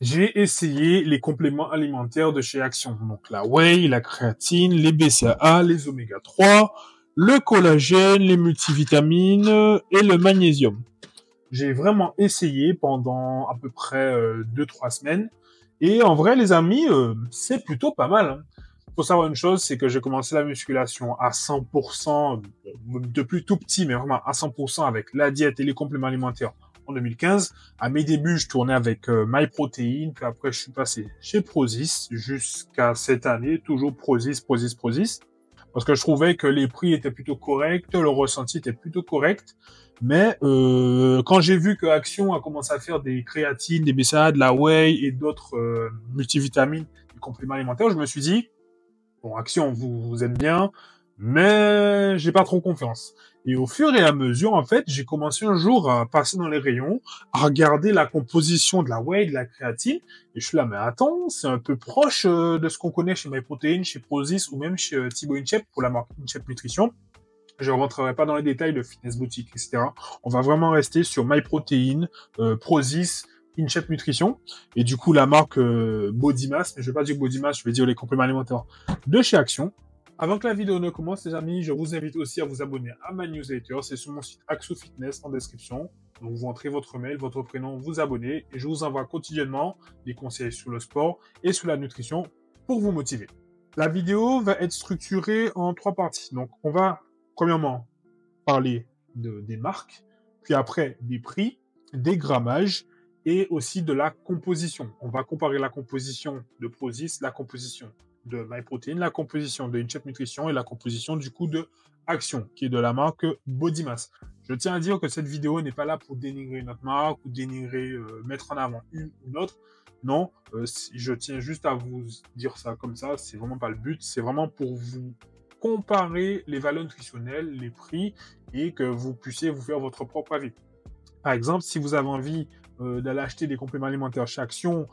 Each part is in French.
J'ai essayé les compléments alimentaires de chez Action. Donc la whey, la créatine, les BCAA, les oméga 3, le collagène, les multivitamines et le magnésium. J'ai vraiment essayé pendant à peu près 2-3 semaines. Et en vrai, les amis, c'est plutôt pas mal. Hein. Faut savoir une chose, c'est que j'ai commencé la musculation à 100%, depuis tout petit, mais vraiment à 100% avec la diète et les compléments alimentaires en 2015. À mes débuts, je tournais avec MyProtein, puis après, je suis passé chez Prozis jusqu'à cette année, toujours Prozis, Prozis, Prozis. Parce que je trouvais que les prix étaient plutôt corrects, le ressenti était plutôt correct. Mais quand j'ai vu que Action a commencé à faire des créatines, des BCAA, de la whey et d'autres multivitamines, des compléments alimentaires, je me suis dit, bon, Action, vous êtes bien, mais j'ai pas trop confiance. Et au fur et à mesure, en fait, j'ai commencé un jour à passer dans les rayons, à regarder la composition de la whey, de la créatine, et je suis là, mais attends, c'est un peu proche de ce qu'on connaît chez MyProtein, chez Prozis ou même chez Thibaut InShape pour la marque InShape Nutrition. Je ne rentrerai pas dans les détails de Fitness Boutique, etc. On va vraiment rester sur MyProtein, Prozis, InShape Nutrition, et du coup la marque Body Mass, mais je ne vais pas dire Body Mass, je vais dire les compléments alimentaires de chez Action. Avant que la vidéo ne commence, les amis, je vous invite aussi à vous abonner à ma newsletter. C'est sur mon site Axo Fitness en description. Donc vous entrez votre mail, votre prénom, vous abonnez et je vous envoie quotidiennement des conseils sur le sport et sur la nutrition pour vous motiver. La vidéo va être structurée en 3 parties. Donc on va premièrement parler des marques, puis après des prix, des grammages et aussi de la composition. On va comparer la composition de Prozis, la composition de MyProtein, la composition de InShape Nutrition et la composition du coup de Action, qui est de la marque Body Mass. Je tiens à dire que cette vidéo n'est pas là pour dénigrer notre marque ou dénigrer, mettre en avant une ou l'autre. Non, je tiens juste à vous dire ça comme ça. C'est vraiment pas le but. C'est vraiment pour vous comparer les valeurs nutritionnelles, les prix, et que vous puissiez vous faire votre propre avis. Par exemple, si vous avez envie d'aller acheter des compléments alimentaires chez Action,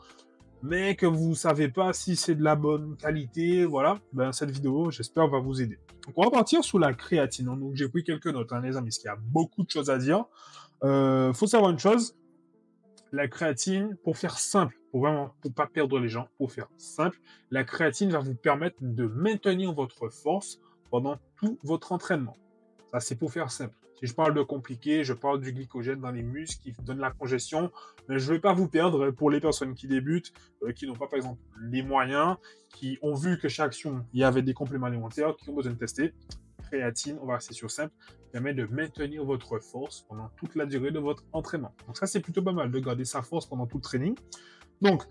mais que vous ne savez pas si c'est de la bonne qualité, voilà, ben cette vidéo, j'espère, va vous aider. Donc, on va partir sur la créatine. Donc, j'ai pris quelques notes, hein, les amis, parce qu'il y a beaucoup de choses à dire. Faut savoir une chose, la créatine, pour faire simple, pour vraiment, pour pas perdre les gens, pour faire simple, la créatine va vous permettre de maintenir votre force pendant tout votre entraînement. Ça, c'est pour faire simple. Si je parle de compliqué, je parle du glycogène dans les muscles qui donne la congestion, mais je ne vais pas vous perdre pour les personnes qui débutent, qui n'ont pas, par exemple, les moyens, qui ont vu que chaque action, il y avait des compléments alimentaires, qui ont besoin de tester. Créatine, on va rester sur simple, permet de maintenir votre force pendant toute la durée de votre entraînement. Donc ça, c'est plutôt pas mal de garder sa force pendant tout le training. Donc,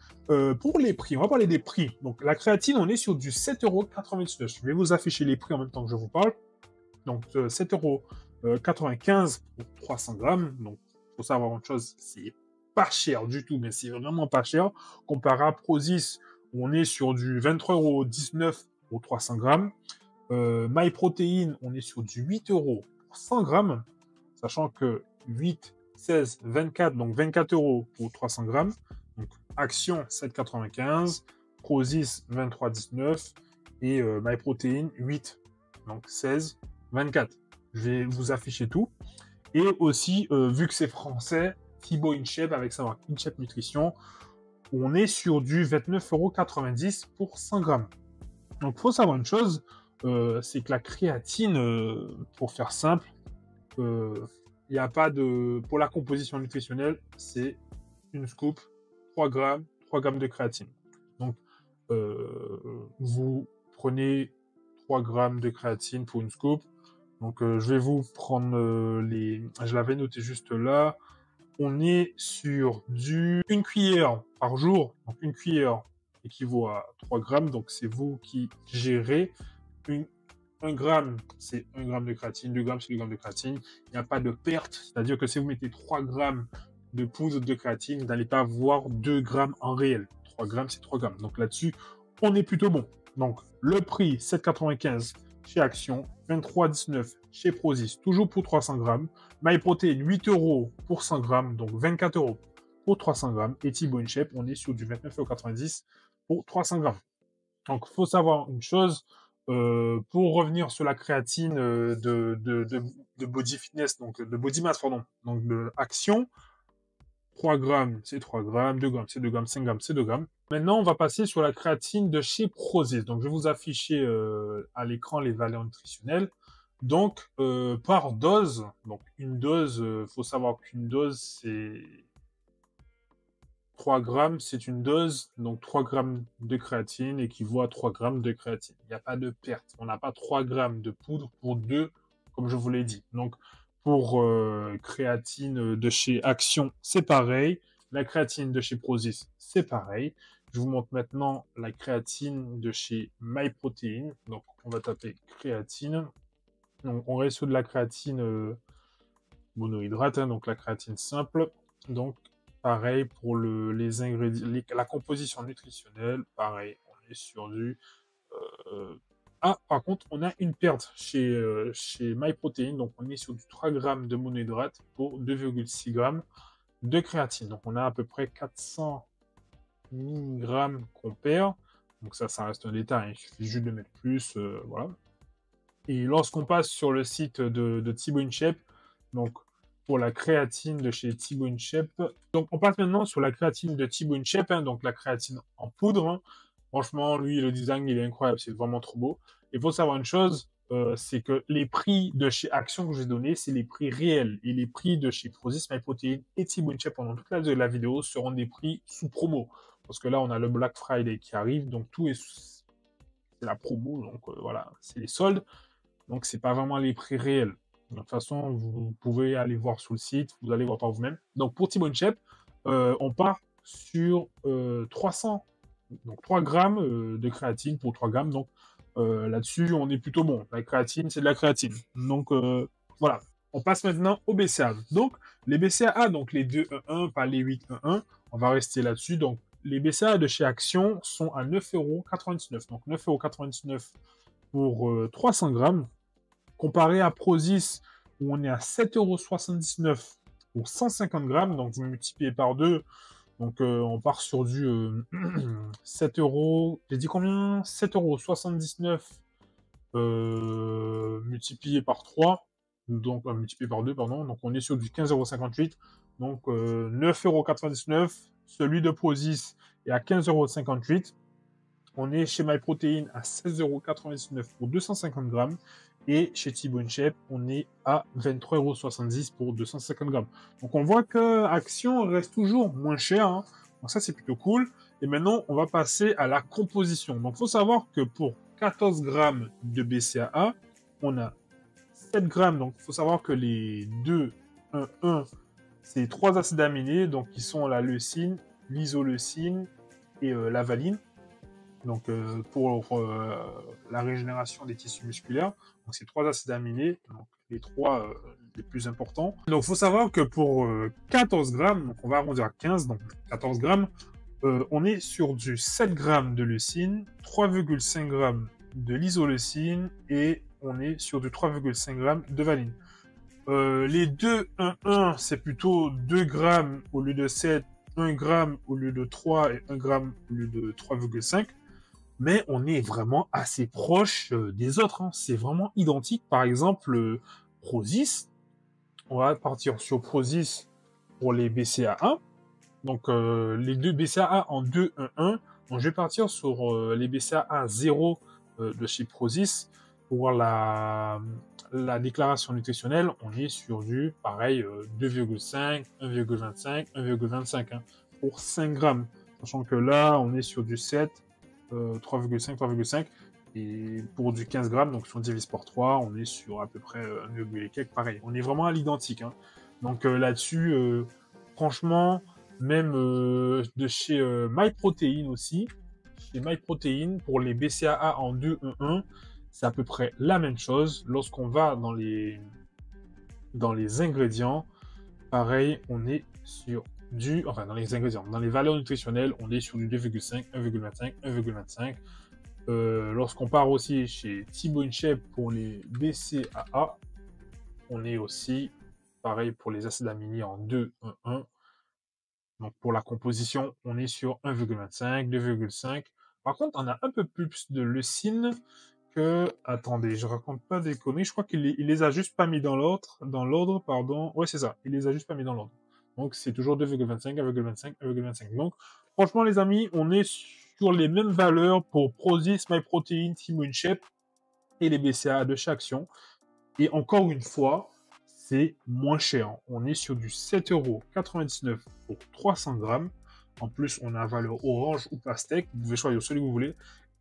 pour les prix, on va parler des prix. Donc, la créatine, on est sur du 7,99 €. Je vais vous afficher les prix en même temps que je vous parle. Donc, 7,95 € pour 300 grammes. Donc, il faut savoir une chose, c'est pas cher du tout, mais c'est vraiment pas cher. Comparé à Prozis, où on est sur du 23,19 € pour 300 grammes. MyProtein, on est sur du 8 € pour 100 grammes, sachant que 8, 16, 24, donc 24 € pour 300 grammes. Donc, Action, 7,95, Prozis, 23,19 et MyProtein, 8, donc 16, 24. Je vais vous afficher tout. Et aussi, vu que c'est français, Thibaut InShape avec sa marque InShape Nutrition, on est sur du 29,90 € pour 100 grammes. Donc, il faut savoir une chose, c'est que la créatine, pour faire simple, il n'y a pas de... Pour la composition nutritionnelle, c'est une scoop, 3 grammes de créatine. Donc, vous prenez 3 grammes de créatine pour une scoop. Donc, je vais vous prendre les... Je l'avais noté juste là. On est sur une cuillère par jour. Donc, une cuillère équivaut à 3 grammes. Donc, c'est vous qui gérez. Une 1 gramme, c'est 1 gramme de créatine, 2 grammes, c'est 2 grammes de créatine. Il n'y a pas de perte, c'est-à-dire que si vous mettez 3 grammes de poudre de créatine, vous n'allez pas avoir 2 grammes en réel. 3 grammes, c'est 3 grammes. Donc là-dessus, on est plutôt bon. Donc, le prix, 7,95 chez Action, 23,19 chez Prozis, toujours pour 300 grammes. MyProtein, 8 € pour 100 grammes, donc 24 € pour 300 grammes. Et Thibaut InShape, on est sur du 29,90 € pour 300 grammes. Donc, il faut savoir une chose, pour revenir sur la créatine de Body Fitness, donc de Body Mass, pardon, donc de Action, 3 grammes, c'est 3 grammes, 2 grammes, c'est 2 grammes, 5 grammes, c'est 2 grammes. Maintenant, on va passer sur la créatine de chez Prozis. Donc, je vais vous afficher à l'écran les valeurs nutritionnelles. Donc, par dose, donc une dose, faut savoir qu'une dose, c'est 3 grammes, c'est une dose, donc 3 grammes de créatine équivaut à 3 grammes de créatine. Il n'y a pas de perte. On n'a pas 3 grammes de poudre pour 2, comme je vous l'ai dit. Donc, pour créatine de chez Action, c'est pareil. La créatine de chez Prozis, c'est pareil. Je vous montre maintenant la créatine de chez MyProtein. Donc, on va taper créatine. Donc, on reste sur de la créatine monohydrate, hein, donc la créatine simple. Donc, pareil pour les ingrédients, la composition nutritionnelle, pareil, on est sur du... Ah, par contre, on a une perte chez MyProtein, donc on est sur du 3 grammes de monohydrate pour 2,6 grammes de créatine. Donc, on a à peu près 400 mg qu'on perd. Donc ça reste un détail, hein. Il suffit juste de mettre plus, voilà. Et lorsqu'on passe sur le site de Thibaut InShape, donc pour la créatine de chez Thibaut InShape, donc on passe maintenant sur la créatine de Thibaut InShape, hein, donc la créatine en poudre, hein. Franchement, lui, le design, il est incroyable, c'est vraiment trop beau. Il faut savoir une chose, c'est que les prix de chez Action que je vais donner, c'est les prix réels. Et les prix de chez Prozis, MyProtein et Thibaut InShape pendant toute la vidéo seront des prix sous promo. Parce que là, on a le Black Friday qui arrive, donc tout est... C'est la promo, donc voilà, c'est les soldes. Donc, c'est pas vraiment les prix réels. De toute façon, vous pouvez aller voir sur le site, vous allez voir par vous-même. Donc, pour Thibaut InShape, on part sur 300, donc 3 grammes de créatine pour 3 grammes. Donc, là-dessus, on est plutôt bon. La créatine, c'est de la créatine. Donc, voilà. On passe maintenant au BCA. Donc, les BCAA, donc les 2,1, pas les 8,1, on va rester là-dessus. Donc, les BCAA de chez Action sont à 9,99 €. Donc, 9,99 € pour 300 grammes. Comparé à Prozis, où on est à 7,79 € pour 150 grammes, donc vous multipliez par 2, donc on part sur du 7 euros, j'ai dit combien? 7,79 € multiplié par 3, donc multiplié par 2, pardon, donc on est sur du 15,58 €, donc 9,99 €, celui de Prozis est à 15,58 €. On est chez MyProtein à 16,99 € pour 250 grammes. Et chez Thibaut InShape, on est à 23,70 € pour 250 grammes. Donc on voit que Action reste toujours moins cher, hein. Donc ça, c'est plutôt cool. Et maintenant, on va passer à la composition. Donc il faut savoir que pour 14 grammes de BCAA, on a 7 grammes. Donc il faut savoir que les 2, 1, 1, c'est 3 acides aminés, donc qui sont la leucine, l'isoleucine et la valine. Donc pour la régénération des tissus musculaires. Donc c'est 3 acides aminés, donc les 3 les plus importants. Donc il faut savoir que pour 14 grammes, donc on va arrondir à 15, donc 14 grammes, on est sur du 7 grammes de leucine, 3,5 grammes de l'isoleucine et on est sur du 3,5 grammes de valine. Les 2, 1, 1, c'est plutôt 2 grammes au lieu de 7, 1 gramme au lieu de 3 et 1 gramme au lieu de 3,5. Mais on est vraiment assez proche des autres, hein. C'est vraiment identique. Par exemple, Prozis, on va partir sur Prozis pour les BCAA. Donc les deux BCAA en 2, 1, 1. Donc je vais partir sur les BCAA 0 de chez Prozis. Pour la déclaration nutritionnelle, on est sur du, pareil, 2,5, 1,25, 1,25 hein, pour 5 grammes. Sachant que là, on est sur du 7, 3,5, 3,5. Et pour du 15 grammes, donc si on divise par 3, on est sur à peu près 1, et quelques, pareil. On est vraiment à l'identique, hein. Donc là-dessus, franchement, même de chez MyProtein aussi, chez MyProtein, pour les BCAA en 2, 1, 1, c'est à peu près la même chose. Lorsqu'on va dans les ingrédients, pareil, on est sur enfin dans les ingrédients, dans les valeurs nutritionnelles, on est sur du 2,5, 1,25, 1,25. Lorsqu'on part aussi chez Thibaut InShape pour les BCAA, on est aussi pareil pour les acides aminés en 2, 1, 1. Donc pour la composition, on est sur 1,25, 2,5. Par contre, on a un peu plus de leucine que... Attendez, je raconte pas des conneries. Je crois qu'il les a juste pas mis dans l'ordre, pardon. Ouais, c'est ça. Il les a juste pas mis dans l'ordre. Donc, c'est toujours 2,25, 1,25, 1,25. Donc, franchement, les amis, on est sur les mêmes valeurs pour Prozis, MyProtein, Team Shape et les BCA de chaque action. Et encore une fois, c'est moins cher. On est sur du 7,99 € pour 300 grammes. En plus, on a un valeur orange ou pastèque. Vous pouvez choisir celui que vous voulez.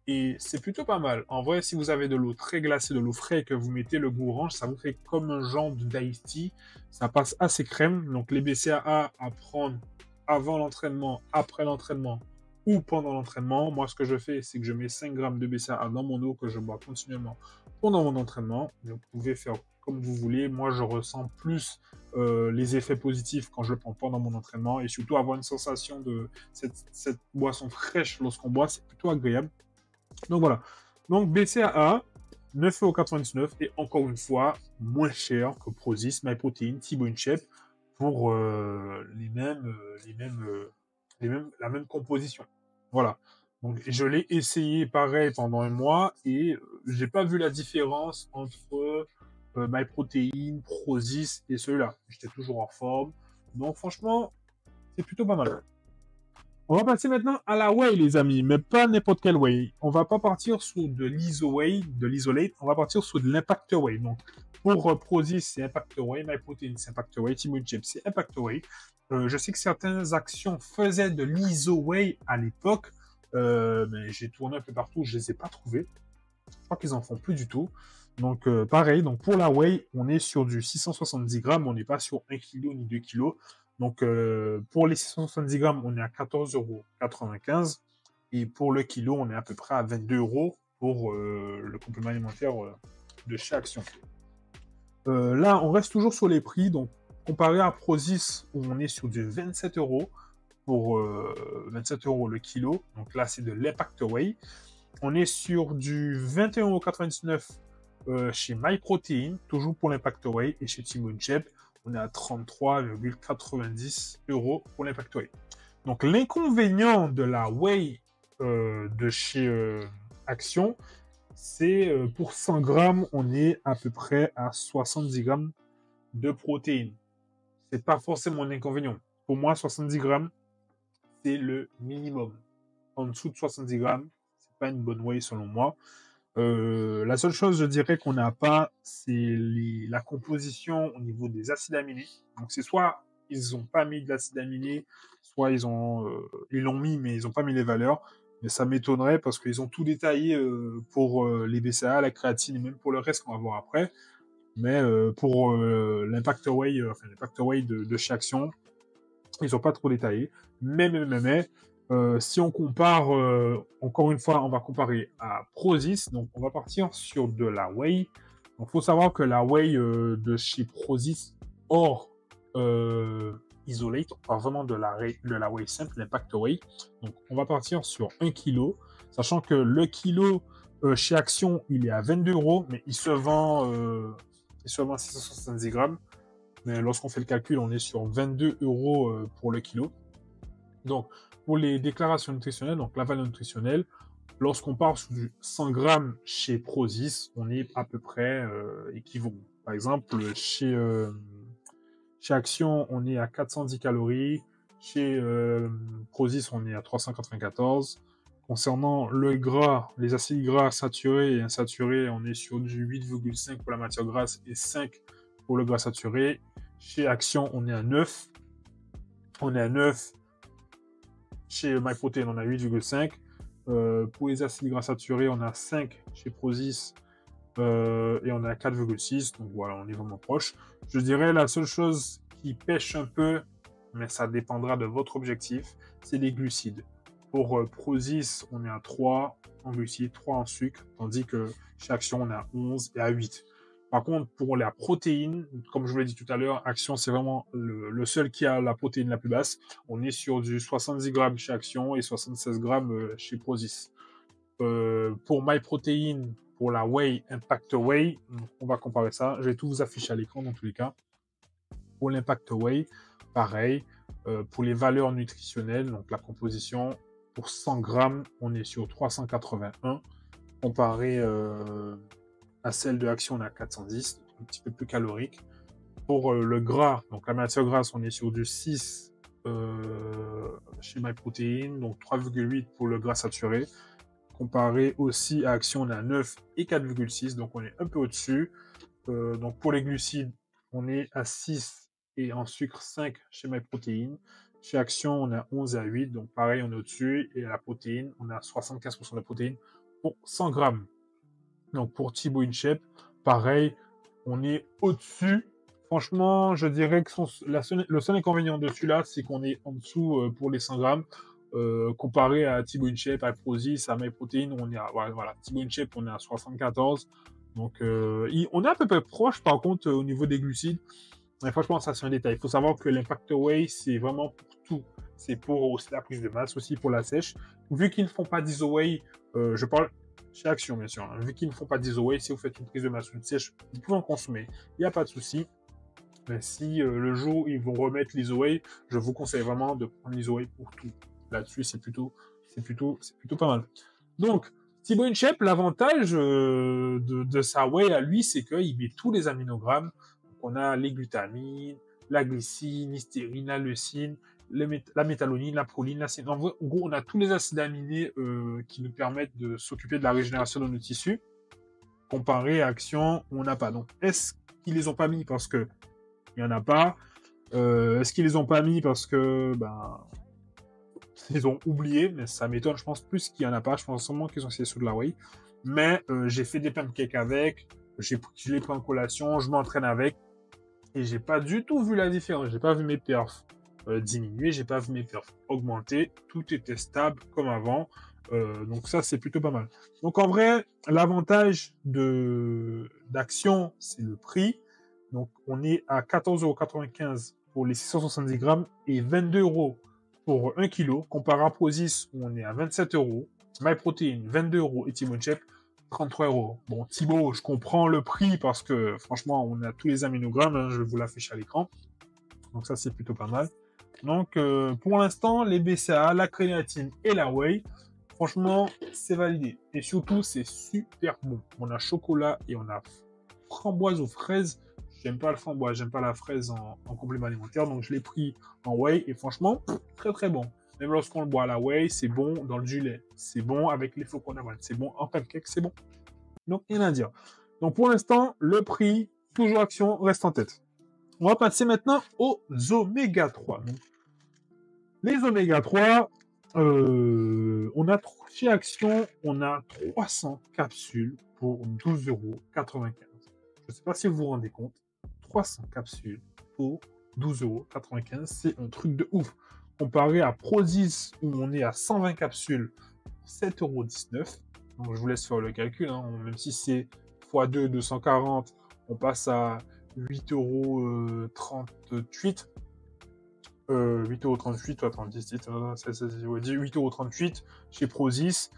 Et c'est plutôt pas mal. En vrai, si vous avez de l'eau très glacée, de l'eau fraîche et que vous mettez le goût orange, ça vous fait comme un genre d'ice tea. Ça passe assez crème. Donc les BCAA à prendre avant l'entraînement, après l'entraînement ou pendant l'entraînement. Moi, ce que je fais, c'est que je mets 5 grammes de BCAA dans mon eau que je bois continuellement pendant mon entraînement. Vous pouvez faire comme vous voulez. Moi, je ressens plus les effets positifs quand je le prends pendant mon entraînement et surtout avoir une sensation de cette boisson fraîche lorsqu'on boit, c'est plutôt agréable. Donc voilà. Donc BCAA, 9,99 € et encore une fois, moins cher que Prozis, MyProtein, T-Bone Shape pour la même composition. Voilà. Donc je l'ai essayé pareil pendant un mois et j'ai pas vu la différence entre MyProtein, Prozis et celui-là. J'étais toujours en forme. Donc franchement, c'est plutôt pas mal. On va passer maintenant à la whey, les amis, mais pas n'importe quelle whey. On va pas partir sur de l'iso-whey, de l'isolate, on va partir sur de l'impact whey. Donc, pour Prozis, c'est impact whey, MyProtein, c'est impact whey, Team Chip, c'est impact whey. Je sais que certaines actions faisaient de l'iso-whey à l'époque, mais j'ai tourné un peu partout, je les ai pas trouvés. Je crois qu'ils en font plus du tout. Donc, pareil, donc pour la whey, on est sur du 670 grammes, on n'est pas sur 1 kg ni 2 kg. Donc, pour les 670 grammes, on est à 14,95 € et pour le kilo, on est à peu près à 22 € pour le complément alimentaire de chaque action. Là, on reste toujours sur les prix, donc comparé à Prozis, où on est sur du 27 € pour 27 € le kilo. Donc là, c'est de l'impact whey. On est sur du 21,99 € chez MyProtein, toujours pour l'impact whey, et chez Team Shape, on est à 33,90 € pour l'impact whey. Donc l'inconvénient de la whey de chez Action, c'est pour 100 grammes, on est à peu près à 70 grammes de protéines. C'est pas forcément un inconvénient. Pour moi, 70 grammes, c'est le minimum. En dessous de 70 grammes, c'est pas une bonne whey selon moi. La seule chose, je dirais, qu'on n'a pas, c'est la composition au niveau des acides aminés. Donc, c'est soit ils n'ont pas mis de l'acide aminé, soit ils l'ont mis, mais ils n'ont pas mis les valeurs. Mais ça m'étonnerait parce qu'ils ont tout détaillé pour les BCA, la créatine et même pour le reste qu'on va voir après. Mais pour l'impact whey, l'impact whey de chez Action, ils n'ont pas trop détaillé. Mais, si on compare, encore une fois, on va comparer à Prozis. Donc, on va partir sur de la whey. Donc, faut savoir que la whey de chez Prozis, hors isolate, on parle vraiment de la whey simple, l'impact whey. Donc, on va partir sur 1 kg, sachant que le kilo chez Action, il est à 22 €, mais il se vend à 670 grammes. Mais lorsqu'on fait le calcul, on est sur 22 € pour le kilo. Donc, pour les déclarations nutritionnelles, donc la valeur nutritionnelle, lorsqu'on part sur du 100 grammes chez Prozis, on est à peu près équivalent. Par exemple, chez Action, on est à 410 calories. Chez Prozis, on est à 394. Concernant le gras, les acides gras saturés et insaturés, on est sur du 8,5 pour la matière grasse et 5 pour le gras saturé. Chez Action, on est à 9. On est à 9. Chez MyProtein, on a 8,5. Pour les acides gras saturés, on a 5 chez Prozis et on est à 4,6. Donc voilà, on est vraiment proche. Je dirais la seule chose qui pêche un peu, mais ça dépendra de votre objectif, c'est les glucides. Pour Prozis, on est à 3 en glucides, 3 en sucre, tandis que chez Action, on est à 11 et à 8. Par contre, pour la protéine, comme je vous l'ai dit tout à l'heure, Action, c'est vraiment le seul qui a la protéine la plus basse. On est sur du 70 grammes chez Action et 76 grammes chez Prozis. Pour MyProtein, pour la Whey, Impact Whey, on va comparer ça. Je vais tout vous afficher à l'écran dans tous les cas. Pour l'Impact Whey, pareil. Pour les valeurs nutritionnelles, donc la composition, pour 100 grammes, on est sur 381. Comparé à celle de Action, on est à 410, un petit peu plus calorique. Pour le gras, donc la matière grasse, on est sur du 6 chez MyProtein, donc 3,8 pour le gras saturé. Comparé aussi à Action, on a 9 et 4,6, donc on est un peu au-dessus. Donc pour les glucides, on est à 6 et en sucre 5 chez MyProtein. Chez Action, on a 11 à 8, donc pareil, on est au-dessus. Et à la protéine, on a 75% de protéines pour 100 grammes. Donc pour Thibaut InShape, pareil, on est au-dessus. Franchement, je dirais que le seul inconvénient de celui-là, c'est qu'on est en dessous pour les 100 grammes. Comparé à Thibaut InShape, à Prozis, à MyProtein, on est à, voilà, Thibaut InShape, on est à 74. Donc, on est à peu près proche, par contre, au niveau des glucides. Mais franchement, ça, c'est un détail. Il faut savoir que l'impact whey, c'est vraiment pour tout. C'est pour aussi la prise de masse, aussi pour la sèche. Vu qu'ils ne font pas d'ISO-whey, je parle chez Action, bien sûr. Hein. Vu qu'ils ne font pas d'ISO-whey, si vous faites une prise de masse ou une sèche, vous pouvez en consommer. Il n'y a pas de souci. Mais si le jour où ils vont remettre l'ISO-whey, je vous conseille vraiment de prendre l'ISO-whey pour tout. Là-dessus, c'est plutôt pas mal. Donc, Thibaut InShape, l'avantage de sa whey à lui, c'est qu'il met tous les aminogrammes. Donc, on a les glutamines, la glycine, l'hystérine, la leucine, la métallonine, la proline, la En gros, on a tous les acides aminés qui nous permettent de s'occuper de la régénération de nos tissus. Comparé à Action, on n'a pas. Donc, est-ce qu'ils les ont pas mis parce que il y en a pas? Est-ce qu'ils les ont pas mis parce que ils ont oublié? Mais ça m'étonne, je pense plus qu'il y en a pas. Je pense sûrement qu'ils ont essayé sous de la whey. Mais j'ai fait des pancakes avec, je l'ai pris en collation, je m'entraîne avec et j'ai pas du tout vu la différence. J'ai pas vu mes perfs diminuer, j'ai pas vu mes perfs augmenter. Tout était stable comme avant. Donc ça, c'est plutôt pas mal. Donc en vrai, l'avantage d'Action, c'est le prix. Donc on est à 14,95 € pour les 670 grammes et 22 € pour 1 kg. Comparé à Prozis, où on est à 27 €. MyProtein, 22 € et Thibaut InShape, 33 €. Bon, Thibaut, je comprends le prix parce que franchement, on a tous les aminogrammes. Hein, je vais vous l'afficher à l'écran. Donc ça, c'est plutôt pas mal. Donc pour l'instant, les BCAA, la créatine et la whey, franchement, c'est validé. Et surtout, c'est super bon. On a chocolat et on a framboise aux fraises. J'aime pas le framboise, j'aime pas la fraise en complément alimentaire, donc je l'ai pris en whey et franchement, très très bon. Même lorsqu'on le boit à la whey, c'est bon dans le lait, c'est bon avec les flocons d'avoine, c'est bon en pancake, c'est bon. Donc rien à dire. Donc pour l'instant, le prix, toujours Action, reste en tête. On va passer maintenant aux oméga 3. Donc, les oméga 3, on a chez Action, on a 300 capsules pour 12,95 €. Je ne sais pas si vous vous rendez compte. 300 capsules pour 12,95 €. C'est un truc de ouf. Comparé à Prozis, où on est à 120 capsules, 7,19 €. Donc, je vous laisse faire le calcul. Hein. Même si c'est x2, 240, on passe à 8,38 €. 8,38 €, attends, 8,38 € chez Prozis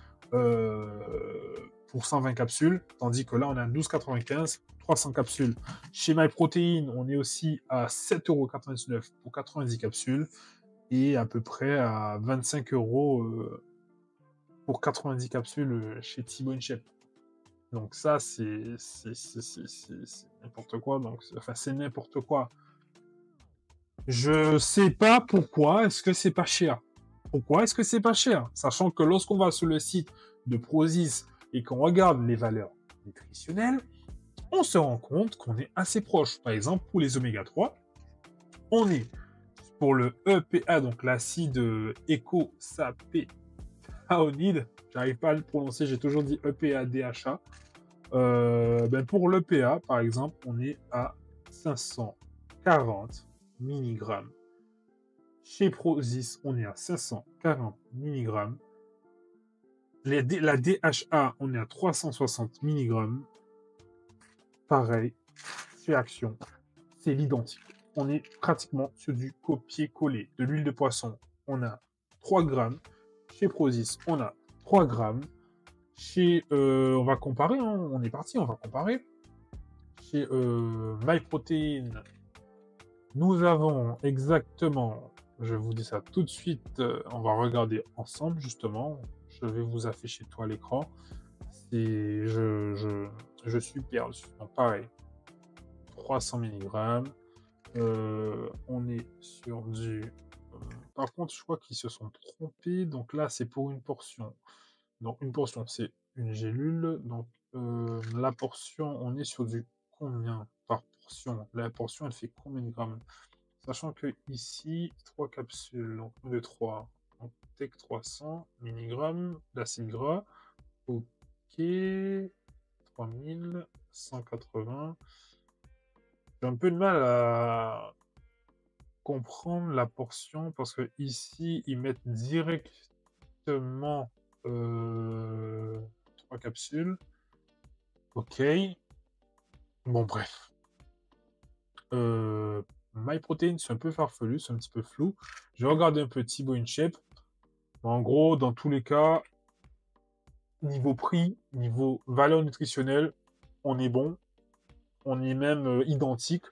pour 120 capsules, tandis que là, on a 12,95 €, 300 capsules. Chez MyProtein, on est aussi à 7,99 € pour 90 capsules et à peu près à 25 € pour 90 capsules chez Thibaut InShape. Donc ça, c'est n'importe quoi. Donc, enfin, c'est n'importe quoi. Je sais pas pourquoi est-ce que c'est pas cher. Pourquoi est-ce que c'est pas cher? Sachant que lorsqu'on va sur le site de Prozis et qu'on regarde les valeurs nutritionnelles, on se rend compte qu'on est assez proche. Par exemple, pour les oméga 3, on est pour le EPA, donc l'acide eicosapentaénide. J'arrive pas à le prononcer, j'ai toujours dit EPA-DHA. Pour l'EPA, par exemple, on est à 540 mg. Chez Prozis, on est à 540 mg. La DHA, on est à 360 mg. Pareil, chez Action, c'est l'identique. On est pratiquement sur du copier-coller. De l'huile de poisson, on a 3 grammes. Chez Prozis, on a 3 grammes. On va comparer, hein. On est parti, on va comparer. Chez MyProtein, nous avons exactement, je vous dis ça tout de suite, on va regarder ensemble justement. Je vais vous afficher tout à l'écran. Je suis perdu. Donc pareil, 300 mg. On est sur du... par contre, je crois qu'ils se sont trompés. Donc là, c'est pour une portion. Donc une portion, c'est une gélule. Donc la portion, on est sur du combien par portion? La portion, elle fait combien de grammes? Sachant que ici, 3 capsules, donc 1, 2, 3. Donc Tech 300 mg d'acide gras. Ok. 3180. J'ai un peu de mal à comprendre la portion parce que ici ils mettent directement 3 capsules. Ok. Bon bref. MyProtein, c'est un peu farfelu, c'est un petit peu flou. Je vais regarder un peu Thibaut InShape. En gros, dans tous les cas, niveau prix, niveau valeur nutritionnelle, on est bon. On est même identique.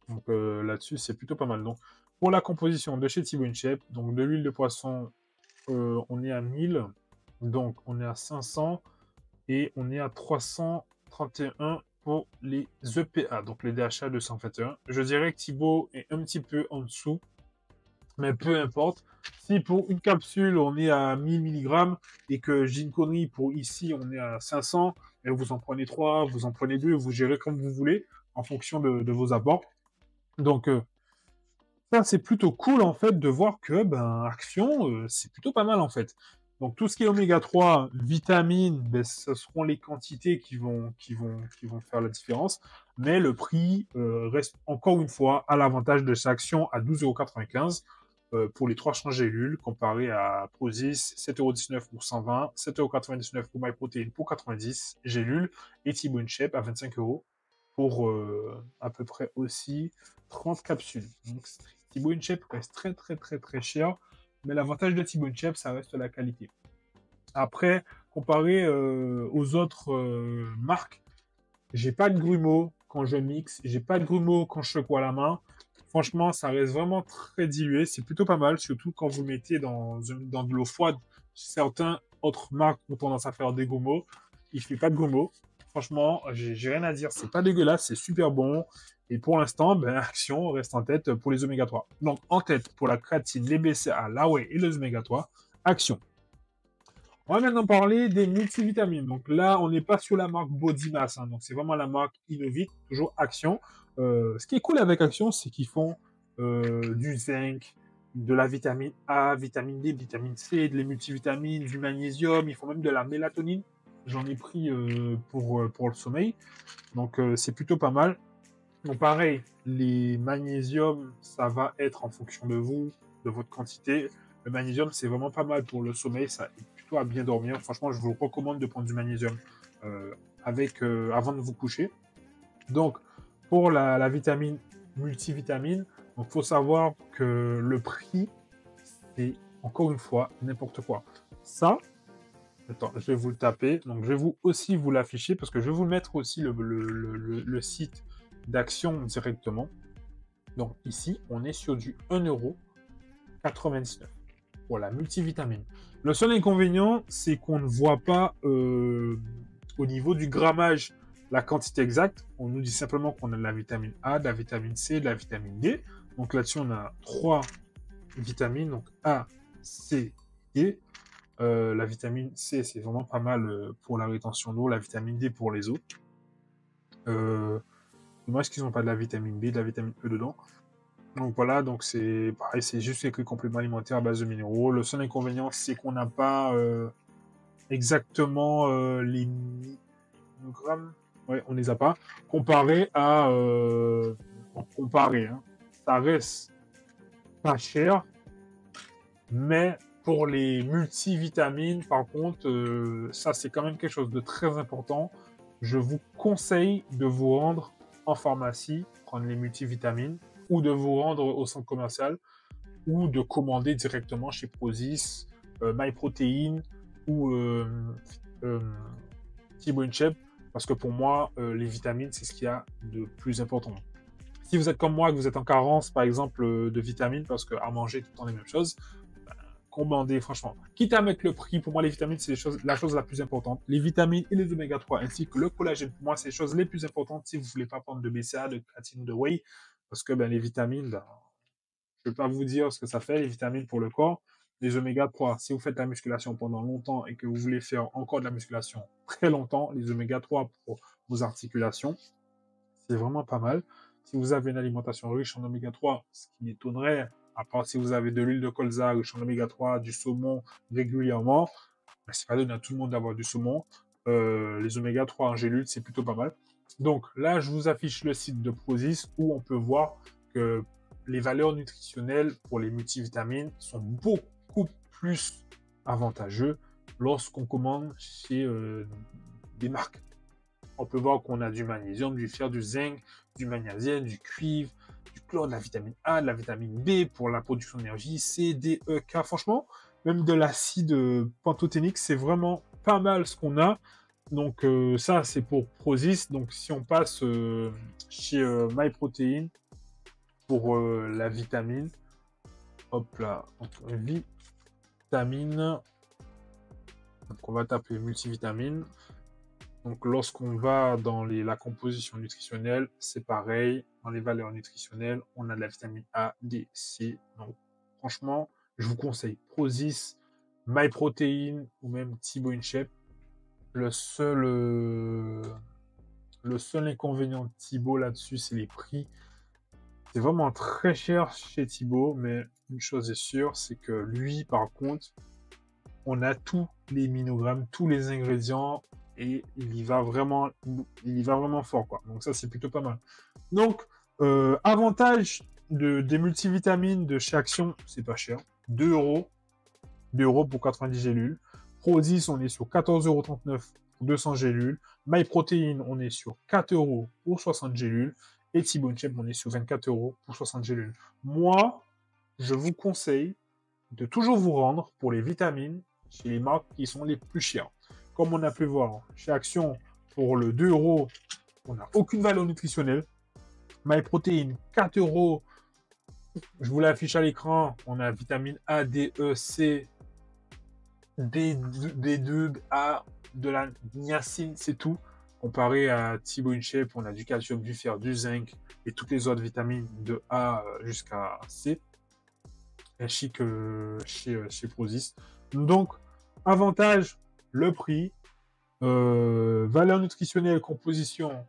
Donc là-dessus, c'est plutôt pas mal. Donc, pour la composition de chez Thibaut InShape, donc de l'huile de poisson, on est à 1000. Donc, on est à 500. Et on est à 331 pour les EPA, donc les DHA 221. Je dirais que Thibaut est un petit peu en dessous, mais peu importe. Si pour une capsule, on est à 1000 mg et que j'ai une connerie pour ici, on est à 500, et vous en prenez 3, vous en prenez 2, vous gérez comme vous voulez en fonction de vos apports. Donc, ça, c'est plutôt cool, en fait, de voir que, ben, Action, c'est plutôt pas mal, en fait. Donc, tout ce qui est oméga 3, vitamines, ben, ce seront les quantités qui vont faire la différence. Mais le prix reste, encore une fois, à l'avantage de cette Action à 12,95 € pour les 3 champs gélules, comparé à Prozis, 7,19 € pour 120, 7,99 € pour MyProtein pour 90 gélules, et Thibaut InShape à 25 € pour à peu près aussi 30 capsules. Donc Thibaut InShape reste très très très très cher, mais l'avantage de Thibaut InShape, ça reste la qualité. Après, comparé aux autres marques, j'ai pas de grumeaux quand je mixe, j'ai pas de grumeaux quand je secoue à la main. Franchement, ça reste vraiment très dilué, c'est plutôt pas mal, surtout quand vous mettez dans de l'eau froide. Certains autres marques ont tendance à faire des grumeaux. Il fait pas de grumeaux. Franchement, j'ai rien à dire, c'est pas dégueulasse, c'est super bon. Et pour l'instant, ben, Action reste en tête pour les oméga 3. Donc, en tête pour la créatine, les BCA, la whey et les oméga 3, Action. On va maintenant parler des multivitamines. Donc là, on n'est pas sur la marque Body Mass, hein. Donc c'est vraiment la marque Innovit, toujours Action. Ce qui est cool avec Action, c'est qu'ils font du zinc, de la vitamine A, vitamine D, vitamine C, des multivitamines, du magnésium. Ils font même de la mélatonine. J'en ai pris pour le sommeil. Donc c'est plutôt pas mal. Donc pareil, les magnésiums, ça va être en fonction de vous, de votre quantité. Le magnésium, c'est vraiment pas mal pour le sommeil, ça aide plutôt à bien dormir. Franchement, je vous recommande de prendre du magnésium avant de vous coucher. Donc, pour la vitamine multivitamine, il faut savoir que le prix, c'est encore une fois n'importe quoi. Ça, attends, je vais vous le taper. Donc, je vais aussi vous l'afficher parce que je vais vous mettre aussi le site d'Action directement. Donc ici, on est sur du 1,99 € pour la multivitamine. Le seul inconvénient, c'est qu'on ne voit pas au niveau du grammage la quantité exacte. On nous dit simplement qu'on a de la vitamine A, de la vitamine C, de la vitamine D. Donc là-dessus, on a 3 vitamines, donc A, C, D. La vitamine C, c'est vraiment pas mal pour la rétention d'eau. La vitamine D pour les os. Dommage qu'ils n'ont pas de la vitamine B, de la vitamine E dedans. Donc voilà, donc c'est pareil, c'est juste écrit complément alimentaire à base de minéraux. Le seul inconvénient, c'est qu'on n'a pas exactement les milligrammes. Ouais, on les a pas. Comparé à... comparé, hein, ça reste pas cher, mais pour les multivitamines, par contre, ça c'est quand même quelque chose de très important. Je vous conseille de vous rendre en pharmacie, prendre les multivitamines, ou de vous rendre au centre commercial, ou de commander directement chez Prozis, MyProtein ou Thibaut InShape, parce que pour moi, les vitamines, c'est ce qu'il y a de plus important. Si vous êtes comme moi, que vous êtes en carence, par exemple, de vitamines, parce qu'à manger tout le temps les mêmes choses, commandez, franchement. Quitte à mettre le prix, pour moi, les vitamines, c'est la chose la plus importante. Les vitamines et les oméga 3, ainsi que le collagène, pour moi, c'est les choses les plus importantes si vous ne voulez pas prendre de BCA, de créatine ou de whey. Parce que ben, les vitamines, ben, je ne vais pas vous dire ce que ça fait, les vitamines pour le corps. Les oméga 3, si vous faites la musculation pendant longtemps et que vous voulez faire encore de la musculation très longtemps, les oméga 3 pour vos articulations, c'est vraiment pas mal. Si vous avez une alimentation riche en oméga 3, ce qui m'étonnerait, à part si vous avez de l'huile de colza riche en oméga 3, du saumon régulièrement, ben, c'est pas donné à tout le monde d'avoir du saumon. Les oméga 3 en gélule, c'est plutôt pas mal. Donc là, je vous affiche le site de Prozis où on peut voir que les valeurs nutritionnelles pour les multivitamines sont beaucoup plus avantageux lorsqu'on commande chez des marques. On peut voir qu'on a du magnésium, du fer, du zinc, du magnésium, du cuivre, du chlore, de la vitamine A, de la vitamine B pour la production d'énergie, C, D, E, K. Franchement, même de l'acide pantothénique, c'est vraiment pas mal ce qu'on a. Donc ça, c'est pour Prozis. Donc si on passe chez MyProtein pour la vitamine, hop là, donc, vitamine, donc on va taper multivitamine. Donc, lorsqu'on va dans la composition nutritionnelle, c'est pareil. Dans les valeurs nutritionnelles, on a de la vitamine A, D, C. Donc, franchement, je vous conseille Prozis, MyProtein ou même Thibaut InShape. Le seul inconvénient de Thibaut là-dessus, c'est les prix. C'est vraiment très cher chez Thibaut, mais une chose est sûre, c'est que lui, par contre, on a tous les minogrammes, tous les ingrédients, et il y va vraiment fort, quoi. Donc ça, c'est plutôt pas mal. Donc, avantage des multivitamines de chez Action, c'est pas cher. 2 euros. 2 euros pour 90 gélules. Prozis, on est sur 14,39 € pour 200 gélules. MyProtein, on est sur 4 euros pour 60 gélules. Et Thibaut InShape, on est sur 24 euros pour 60 gélules. Moi, je vous conseille de toujours vous rendre pour les vitamines chez les marques qui sont les plus chères. Comme on a pu voir chez Action, pour le 2 euros, on n'a aucune valeur nutritionnelle. MyProtein, 4 euros. Je vous l'affiche à l'écran. On a vitamine A, D, E, C, D2, A, de la niacine, c'est tout. Comparé à Thibaut InShape, on a du calcium, du fer, du zinc et toutes les autres vitamines de A jusqu'à C. Ainsi que chez Prozis. Donc, avantage, le prix, valeur nutritionnelle, composition,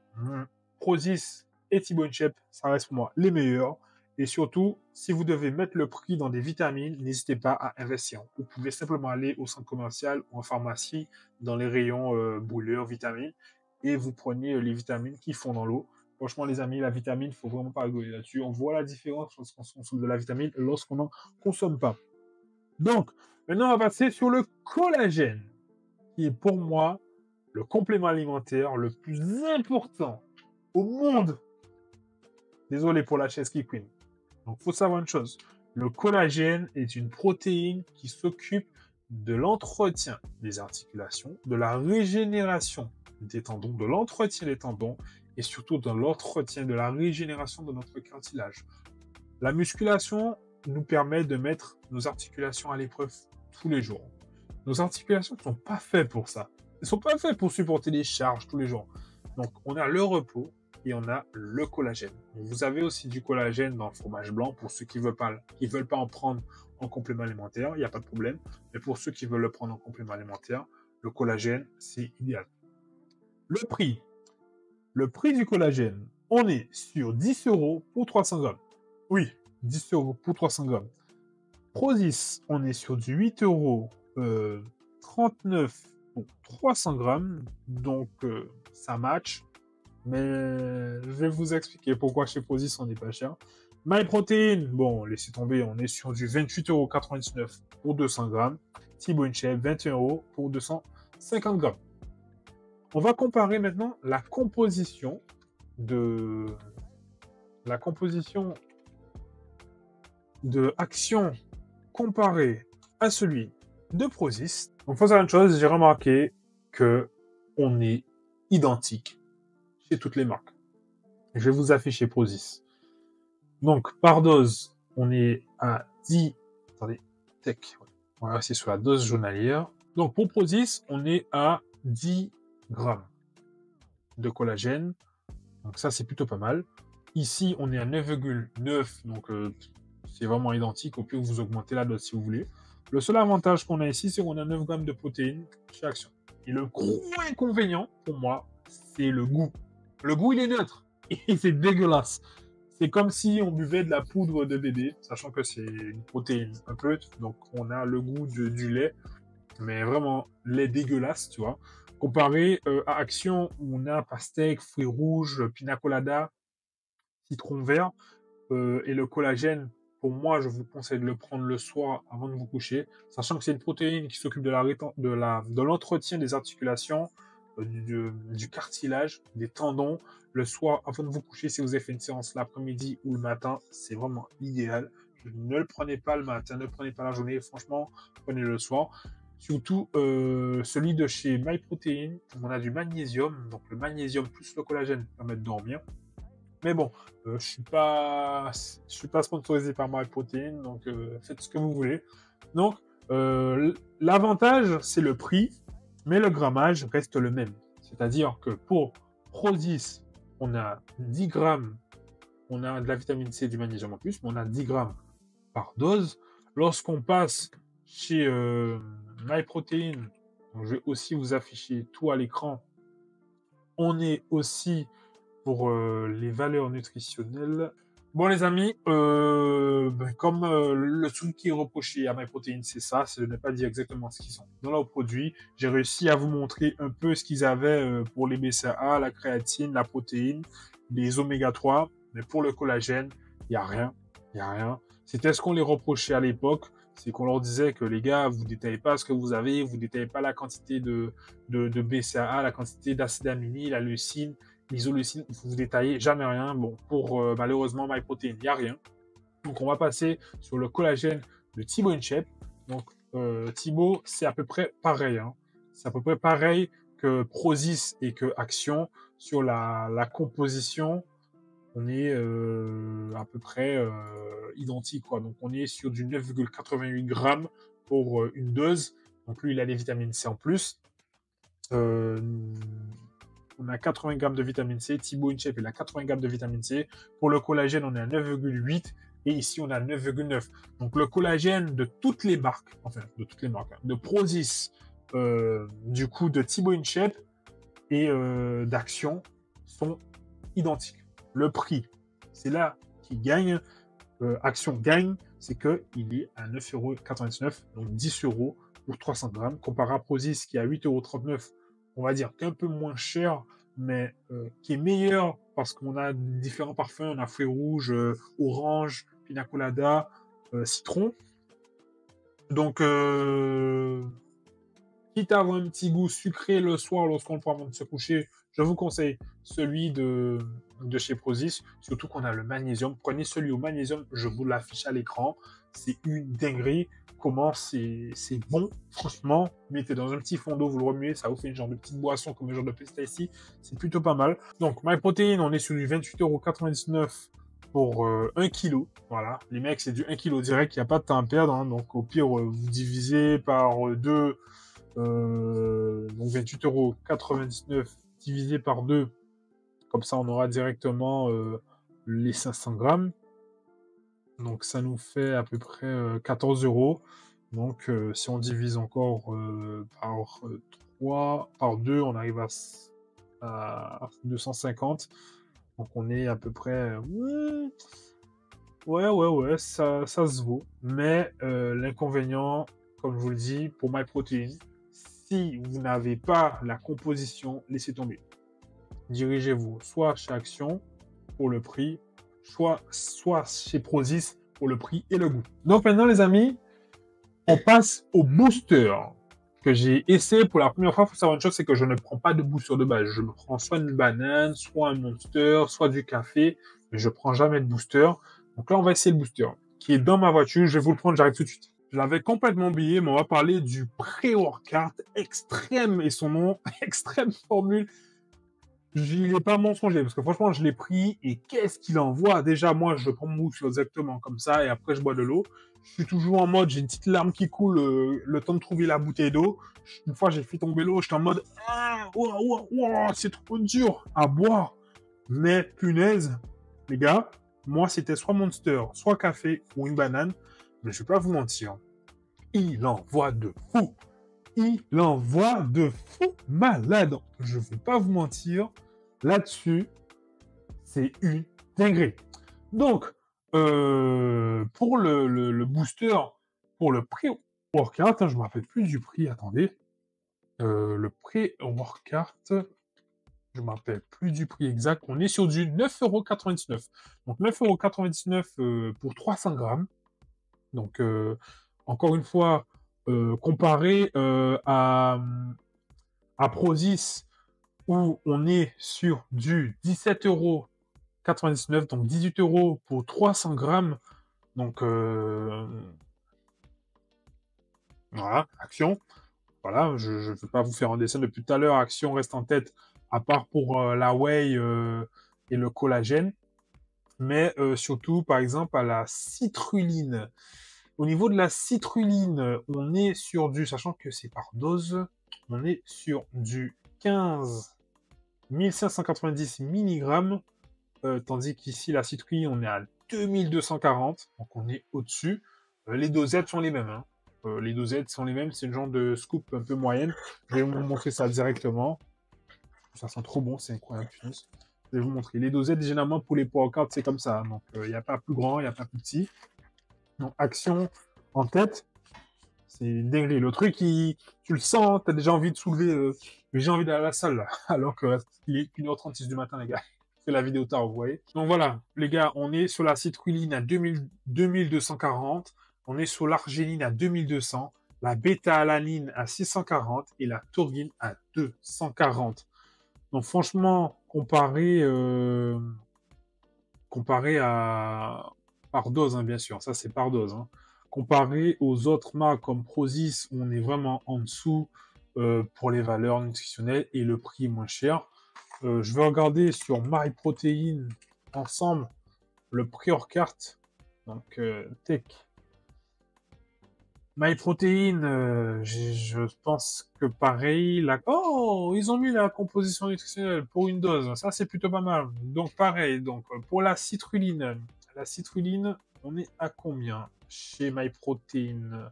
Prozis et Thibaut InShape, ça reste pour moi les meilleurs. Et surtout, si vous devez mettre le prix dans des vitamines, n'hésitez pas à investir. Vous pouvez simplement aller au centre commercial ou en pharmacie dans les rayons brûleurs, vitamines, et vous prenez les vitamines qui font dans l'eau. Franchement, les amis, la vitamine, il ne faut vraiment pas rigoler là-dessus. On voit la différence lorsqu'on consomme de la vitamine et lorsqu'on n'en consomme pas. Donc, maintenant, on va passer sur le collagène, qui est pour moi le complément alimentaire le plus important au monde. Désolé pour la chaise qui couine. Donc, il faut savoir une chose. Le collagène est une protéine qui s'occupe de l'entretien des articulations, de la régénération des tendons, de l'entretien des tendons et surtout de l'entretien de la régénération de notre cartilage. La musculation nous permet de mettre nos articulations à l'épreuve tous les jours. Nos articulations ne sont pas faites pour ça. Elles ne sont pas faites pour supporter des charges tous les jours. Donc, on a le repos et on a le collagène. Vous avez aussi du collagène dans le fromage blanc pour ceux qui veulent pas en prendre en complément alimentaire, il n'y a pas de problème. Mais pour ceux qui veulent le prendre en complément alimentaire, le collagène, c'est idéal. Le prix. Le prix du collagène, on est sur 10 euros pour 300 grammes. Oui, 10 euros pour 300 grammes. Prozis, on est sur du 8 euros 39 pour 300 grammes. Donc, ça match. Mais je vais vous expliquer pourquoi chez Prozis, on n'est pas cher. MyProtein, bon, laissez tomber, on est sur du 28,99 € pour 200 grammes. Thibaut InShape, 21 € pour 250 grammes. On va comparer maintenant la composition de Action comparée à celui de Prozis. Donc, faut savoir une chose, j'ai remarqué que on est identique chez toutes les marques. Je vais vous afficher Prozis. Donc, par dose, on est à 10... Attendez, tech. Voilà, c'est sur la dose journalière. Donc, pour Prozis, on est à 10 grammes de collagène. Donc, ça, c'est plutôt pas mal. Ici, on est à 9,9, donc c'est vraiment identique. Au pire, vous augmentez la dose si vous voulez. Le seul avantage qu'on a ici, c'est qu'on a 9 grammes de protéines chez Action. Et le gros inconvénient, pour moi, c'est le goût. Le goût, il est neutre. Et c'est dégueulasse. C'est comme si on buvait de la poudre de bébé, sachant que c'est une protéine un peu. Donc, on a le goût du lait, mais vraiment lait dégueulasse, tu vois. Comparé à Action, où on a pastèque, fruits rouges, pina colada, citron vert, et le collagène, pour moi, je vous conseille de le prendre le soir avant de vous coucher, sachant que c'est une protéine qui s'occupe de l'entretien des articulations, du cartilage, des tendons. Le soir, avant de vous coucher, si vous avez fait une séance l'après-midi ou le matin, c'est vraiment idéal. Ne le prenez pas le matin, ne le prenez pas la journée. Franchement, prenez le soir. Surtout celui de chez MyProtein, on a du magnésium. Donc le magnésium plus le collagène permet de dormir. Mais bon, je suis pas sponsorisé par MyProtein, donc faites ce que vous voulez. Donc, l'avantage, c'est le prix, mais le grammage reste le même. C'est-à-dire que pour Prozis, on a 10 grammes, on a de la vitamine C et du magnésium en plus, mais on a 10 grammes par dose. Lorsqu'on passe chez MyProtein, donc je vais aussi vous afficher tout à l'écran, on est aussi pour les valeurs nutritionnelles. Bon les amis, comme le truc qui est reproché à MyProtein, c'est ça, c'est de ne pas dire exactement ce qu'ils sont dans leurs produits. J'ai réussi à vous montrer un peu ce qu'ils avaient pour les BCAA, la créatine, la protéine, les oméga 3, mais pour le collagène, il n'y a rien, il n'y a rien. C'était ce qu'on les reprochait à l'époque, c'est qu'on leur disait que les gars, vous détaillez pas ce que vous avez, vous détaillez pas la quantité de BCAA, la quantité d'acide aminé, la leucine, l'isoleucine, vous détaillez jamais rien. Bon, pour malheureusement MyProtein, il n'y a rien. Donc on va passer sur le collagène de Thibaut InShape. Donc Thibaut, c'est à peu près pareil. Hein. C'est à peu près pareil que Prozis et que Action. Sur la composition, on est à peu près identique. Quoi. Donc on est sur du 9,88 grammes pour une dose. Donc lui, il a les vitamines C en plus. On a 80 grammes de vitamine C. Thibaut InShape, il a 80 grammes de vitamine C. Pour le collagène, on est à 9,8. Et ici, on a 9,9. Donc, le collagène de toutes les marques, enfin, de toutes les marques, hein, de Prozis, du coup, de Thibaut InShape et d'Action sont identiques. Le prix, c'est là qui gagne. Action gagne, c'est qu'il est à 9,99 €, donc 10 € pour 300 grammes, comparé à Prozis qui est à 8,39 €. On va dire qu'un peu moins cher, mais qui est meilleur parce qu'on a différents parfums. On a fruits rouges, orange, pina colada, citron. Donc, quitte à avoir un petit goût sucré le soir lorsqu'on le prend avant de se coucher, je vous conseille celui de chez Prozis, surtout qu'on a le magnésium. Prenez celui au magnésium, je vous l'affiche à l'écran. C'est une dinguerie. Comment c'est bon, franchement. Mettez dans un petit fond d'eau, vous le remuez, ça vous fait une genre de petite boisson comme un genre de pasta ici. C'est plutôt pas mal. Donc, MyProtein, on est sur du 28,99 € pour 1 kg. Voilà, les mecs, c'est du 1 kg direct, il n'y a pas de temps à perdre. Hein. Donc, au pire, vous divisez par 2. Donc 28,99 € divisé par 2, comme ça on aura directement les 500 grammes. Donc ça nous fait à peu près 14 €. Donc si on divise encore par 3, par 2, on arrive à 250. Donc on est à peu près... ouais, ça se vaut. Mais l'inconvénient, comme je vous le dis, pour MyProtein, si vous n'avez pas la composition, laissez tomber. Dirigez-vous soit chez Action pour le prix, soit chez Prozis pour le prix et le goût. Donc maintenant les amis, on passe au booster que j'ai essayé pour la première fois. Il faut savoir une chose, c'est que je ne prends pas de booster de base. Je me prends soit une banane, soit un Monster, soit du café, mais je prends jamais de booster. Donc là, on va essayer le booster qui est dans ma voiture. Je vais vous le prendre, j'arrive tout de suite. Je l'avais complètement oublié, mais on va parler du pré-workout extrême et son nom, extrême formule. Il n'est pas mensonger parce que franchement, je l'ai pris et qu'est-ce qu'il envoie. Déjà, moi, je prends mon booster exactement comme ça et après, je bois de l'eau. Je suis toujours en mode, j'ai une petite larme qui coule le temps de trouver la bouteille d'eau. Une fois, j'ai fait tomber l'eau, j'étais en mode, c'est trop dur à boire. Mais punaise, les gars, moi, c'était soit Monster, soit café ou une banane. Mais je vais pas vous mentir. Il envoie de fou. Il envoie de fou malade. Je vais pas vous mentir. Là-dessus, c'est une dinguerie. Donc, pour le booster, pour le pré-workout, hein, je me rappelle plus du prix, attendez. Le pré-workout, je me rappelle plus du prix exact. On est sur du 9,99 €. Donc 9,99 € pour 300 grammes. Donc, encore une fois, comparé à Prozis, où on est sur du 17,99 €, donc 18 € pour 300 grammes. Donc, voilà, Action. Voilà, je ne vais pas vous faire un dessin depuis tout à l'heure. Action reste en tête, à part pour la whey et le collagène. Mais surtout, par exemple, à la citrulline. Au niveau de la citrulline, on est sur du, sachant que c'est par dose, on est sur du 15 590 mg, tandis qu'ici, la citrulline, on est à 2240, donc on est au-dessus. Les dosettes sont les mêmes, hein. Les dosettes sont les mêmes, c'est une genre de scoop un peu moyenne. Je vais vous montrer ça directement. Ça sent trop bon, c'est incroyable. Je vais vous montrer. Les dosettes, généralement, pour les power-cards, c'est comme ça. Donc, il n'y a pas plus grand, il n'y a pas plus petit. Donc, Action en tête, c'est une dinguerie. Le truc, tu le sens, t'as déjà envie de soulever, j'ai envie d'aller à la salle, là. Alors que il est 1h36 du matin, les gars. C'est la vidéo tard, vous voyez. Donc voilà, les gars, on est sur la citrulline à 2240, on est sur l'arginine à 2200, la bêta-alanine à 640 et la taurine à 240. Donc franchement, comparé à par dose, hein, bien sûr, ça c'est par dose. Hein. Comparé aux autres marques comme Prozis, où on est vraiment en dessous pour les valeurs nutritionnelles et le prix est moins cher. Je vais regarder sur MyProtein ensemble le prix hors carte. Donc Tech. MyProtein, je pense que pareil. Oh, ils ont mis la composition nutritionnelle pour une dose. Ça, c'est plutôt pas mal. Donc pareil. Donc pour la citrulline, on est à combien chez MyProtein?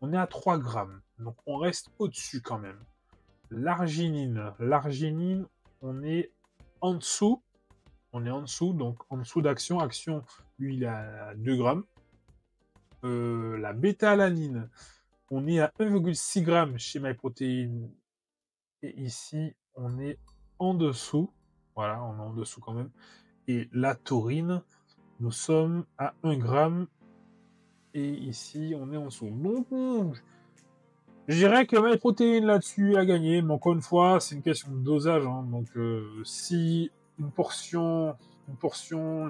On est à 3 grammes. Donc on reste au-dessus quand même. L'arginine, on est en dessous. Donc en dessous d'Action. Action, lui, il est à 2 grammes. La bêta-alanine, on est à 1,6 g chez MyProtein. Et ici, on est en dessous. Voilà, on est en dessous quand même. Et la taurine, nous sommes à 1 g. Et ici, on est en dessous. Donc, je dirais que MyProtein là-dessus a gagné. Mais encore une fois, c'est une question de dosage. Hein. Donc, si une portion,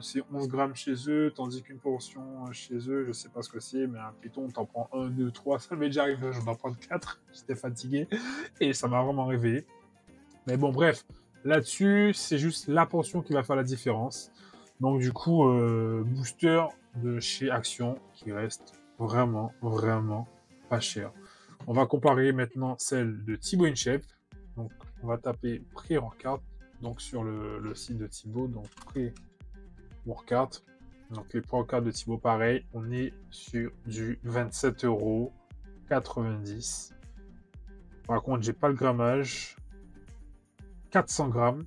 c'est 11 grammes chez eux, tandis qu'une portion chez eux, je sais pas ce que c'est, mais un python, t'en prends 1, 2, 3, ça m'est déjà arrivé, j'en dois prendre 4, j'étais fatigué, et ça m'a vraiment réveillé. Mais bon, bref, là-dessus, c'est juste la portion qui va faire la différence. Donc du coup, booster de chez Action, qui reste vraiment, vraiment pas cher. On va comparer maintenant celle de Thibaut InShape. Donc, on va taper pré-workout, donc sur le site de Thibaut, donc pré-workout. Donc, les pré-workouts de Thibaut, pareil, on est sur du 27,90 €. Par contre, j'ai pas le grammage. 400 grammes,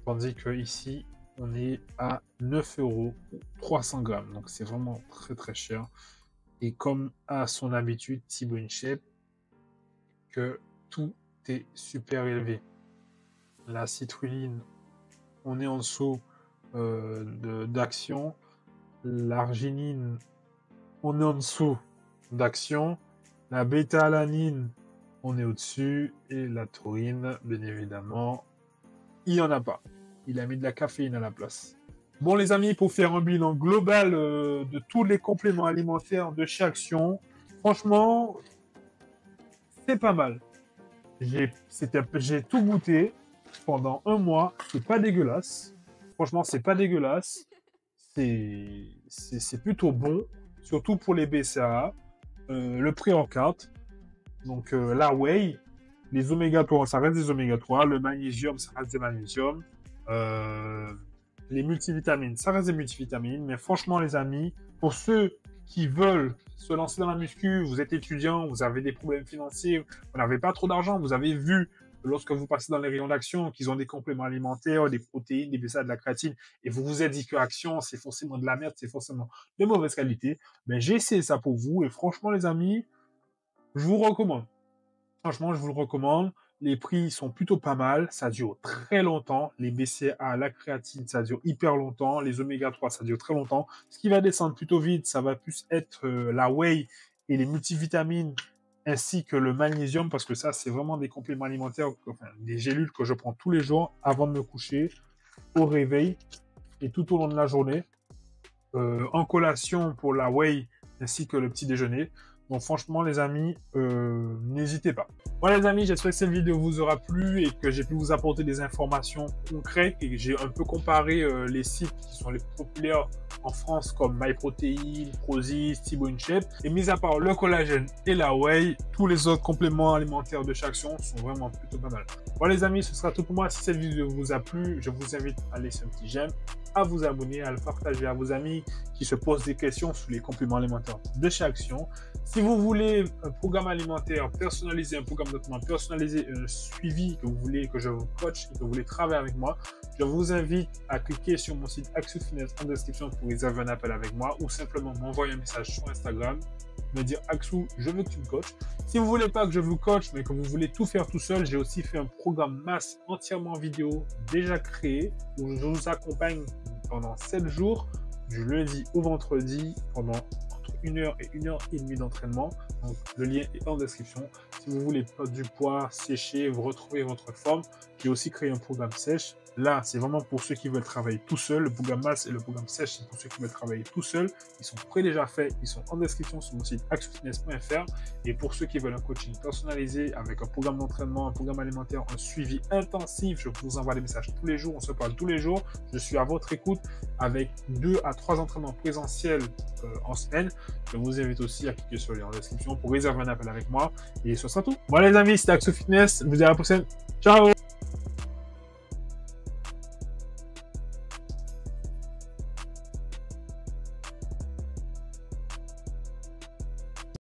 tandis que ici, on est à 9 € pour 300 grammes. Donc, c'est vraiment très très cher. Et comme à son habitude, Thibaut InShape, que tout est super élevé. La citrulline, on est en dessous d'Action. L'arginine, on est en dessous d'Action. La bêta-alanine, on est au-dessus. Et la taurine, bien évidemment, il n'y en a pas. Il a mis de la caféine à la place. Bon les amis, pour faire un bilan global de tous les compléments alimentaires de chez Action, franchement, c'est pas mal. J'ai tout goûté pendant un mois. C'est pas dégueulasse. Franchement, c'est pas dégueulasse. C'est plutôt bon, surtout pour les BCAA. Le pré-workout. Donc la whey, les oméga 3, ça reste des oméga 3. Le magnésium, ça reste des magnésiums. les multivitamines, ça reste des multivitamines, mais franchement, les amis, pour ceux qui veulent se lancer dans la muscu, vous êtes étudiant, vous avez des problèmes financiers, vous n'avez pas trop d'argent, vous avez vu lorsque vous passez dans les rayons d'Action qu'ils ont des compléments alimentaires, des protéines, des BCAAs, de la créatine, et vous vous êtes dit que Action, c'est forcément de la merde, c'est forcément de mauvaise qualité, mais j'ai essayé ça pour vous, et franchement, les amis, je vous recommande. Franchement, je vous le recommande. Les prix sont plutôt pas mal. Ça dure très longtemps. Les BCAA, la créatine, ça dure hyper longtemps. Les oméga 3, ça dure très longtemps. Ce qui va descendre plutôt vite, ça va plus être la whey et les multivitamines ainsi que le magnésium parce que ça, c'est vraiment des compléments alimentaires, enfin, des gélules que je prends tous les jours avant de me coucher, au réveil et tout au long de la journée. En collation pour la whey ainsi que le petit déjeuner. Donc franchement les amis, n'hésitez pas. Voilà les amis, j'espère que cette vidéo vous aura plu et que j'ai pu vous apporter des informations concrètes et que j'ai un peu comparé les sites qui sont les plus populaires en France comme MyProtein, Prozis, Thibaut InShape. Et mis à part le collagène et la whey, tous les autres compléments alimentaires de chaque action sont vraiment plutôt pas mal. Voilà les amis, ce sera tout pour moi. Si cette vidéo vous a plu, je vous invite à laisser un petit j'aime, à vous abonner, à le partager à vos amis qui se posent des questions sur les compléments alimentaires de chaque action. Si vous voulez un programme alimentaire personnalisé, un programme d'entraînement personnalisé, un suivi que vous voulez que je vous coach et que vous voulez travailler avec moi, je vous invite à cliquer sur mon site Axou Fitness en description pour réserver un appel avec moi ou simplement m'envoyer un message sur Instagram, me dire Axou, je veux que tu me coaches. Si vous voulez pas que je vous coach, mais que vous voulez tout faire tout seul, j'ai aussi fait un programme masse entièrement vidéo déjà créé où je vous accompagne pendant 7 jours, du lundi au vendredi, pendant entre 1 heure et 1 heure et demie d'entraînement. Donc le lien est en description. Si vous voulez perdre du poids, sécher, vous retrouver votre forme, j'ai aussi créé un programme sèche. Là, c'est vraiment pour ceux qui veulent travailler tout seul. Le programme masse et le programme sèche, c'est pour ceux qui veulent travailler tout seul. Ils sont déjà faits, ils sont en description sur mon site axoufitness.fr. Et pour ceux qui veulent un coaching personnalisé avec un programme d'entraînement, un programme alimentaire, un suivi intensif, je vous envoie des messages tous les jours, on se parle tous les jours. Je suis à votre écoute avec 2 à 3 entraînements présentiels en semaine. Je vous invite aussi à cliquer sur le lien en description pour réserver un appel avec moi. Et ce sera tout. Voilà les amis, c'était Axo Fitness. Je vous dis à la prochaine. Ciao!